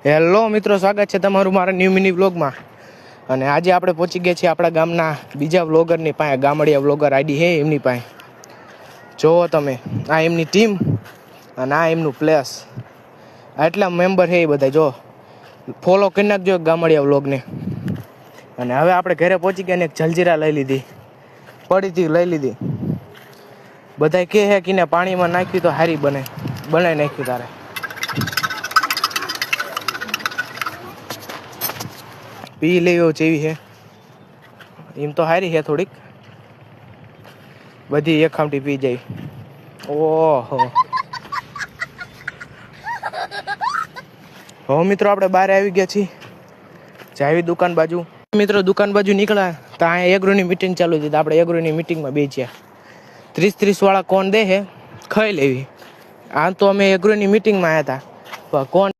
Hello મિત્રો, સ્વાગત છે તમારું મારા ન્યૂ મિની વ્લોગમાં. અને આજે આપણે પહોંચી ગયા છીએ આપણા ગામના બીજા વ્લોગરની પાસે. ગામડિયા વ્લોગર આઈડી છે એમની પાસે. જોવો તમે, આ એમની ટીમ અને આ એમનું પ્લેસ. આટલા મેમ્બર છે એ બધા. જો ફોલો કરી નાખજો ગામડિયા વ્લોગને. અને હવે આપણે ઘરે પહોંચી ગયા ને એક જલજીરા લઈ લીધી, પડીથી લઈ લીધી. બધા કહે છે કે ને પાણીમાં નાખ્યું તો સારી બને, બનાવી નાખ્યું તારે. પી લેવો જેવી છે એમ તો સારી છે થોડીક, બધી એક ખામટી પી જાય. ઓહો, હવે મિત્રો આપણે બહાર આવી ગયા છીએ, જાવી દુકાન બાજુ. મિત્રો દુકાન બાજુ નીકળ્યા તો અહીંયા એગ્રોની મિટિંગ ચાલુ હતી. તો આપણે એગ્રોની મિટિંગમાં બેસ્યા. 30 વાળા કોણ દે છે ખાઈ લેવી. આમ તો અમે એગ્રોની મિટિંગમાં આવ્યા હતા, પણ કોણ